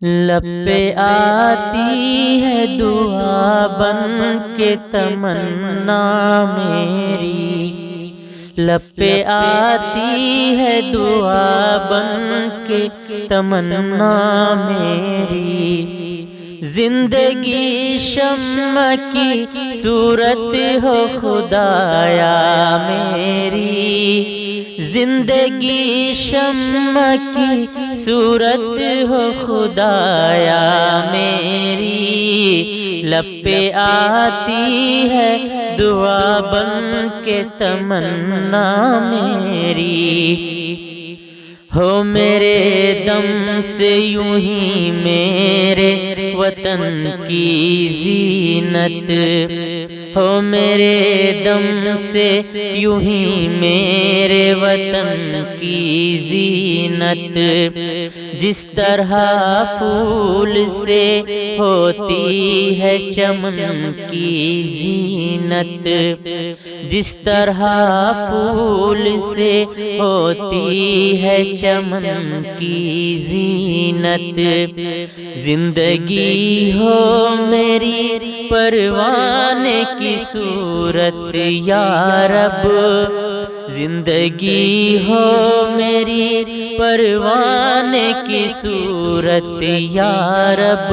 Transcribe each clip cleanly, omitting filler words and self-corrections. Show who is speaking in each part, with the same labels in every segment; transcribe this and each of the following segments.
Speaker 1: لب پہ آتی ہے دعا بن کے تمنا میری، لب پہ آتی ہے دعا بن کے تمنا میری، زندگی شمع کی صورت ہو خدایا میری، زندگی شمع کی صورت ہو خدایا میری، لب پہ آتی ہے دعا بن کے تمنا میری، ہو میرے دم سے یوں ہی میرے وطن کی زینت، ہو میرے دم سے یوں ہی میرے وطن کی زینت، جس طرح پھول سے ہوتی ہے چمن کی زینت، جس طرح پھول سے ہوتی ہے چمن کی زینت، زندگی ہو میری پروانے کی صورت یا رب، زندگی ہو میری پروانے کی صورت یا رب،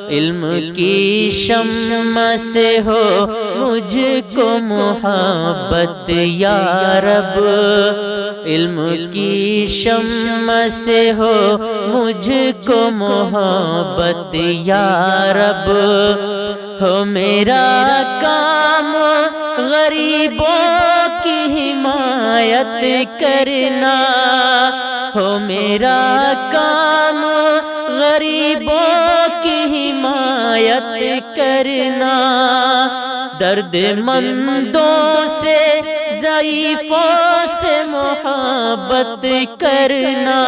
Speaker 1: علم کی شمع سے ہو مجھ کو محبت یا رب، علم کی شمع سے ہو مجھ کو محبت یا رب، ہو میرا کام غریبوں کی حمایت کرنا، ہو میرا کام غریبوں کی حمایت کرنا، درد مندوں سے ضعیفوں سے محبت کرنا،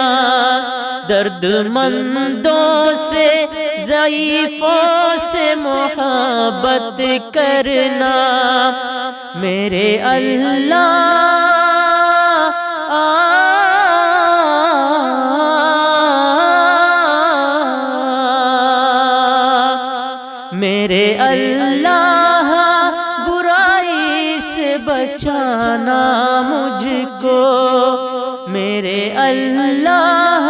Speaker 1: درد مندوں سے ضعیفوں سے محبت کرنا، میرے اللہ میرے اللہ برائی سے بچانا مجھ کو، میرے اللہ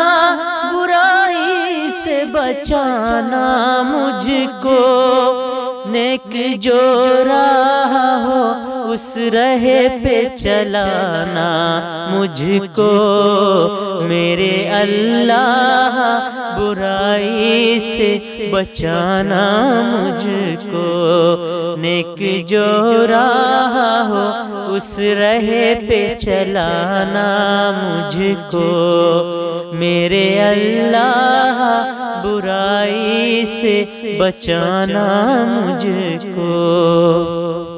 Speaker 1: برائی سے بچانا مجھ کو، نیک جو راہ ہو اس راہ پہ چلانا مجھ کو، میرے اللہ برائی سے بچانا مجھ کو، نیک جو راہ ہو اس راہ پہ چلانا مجھ کو، میرے اللہ برائی سے بچانا مجھ کو۔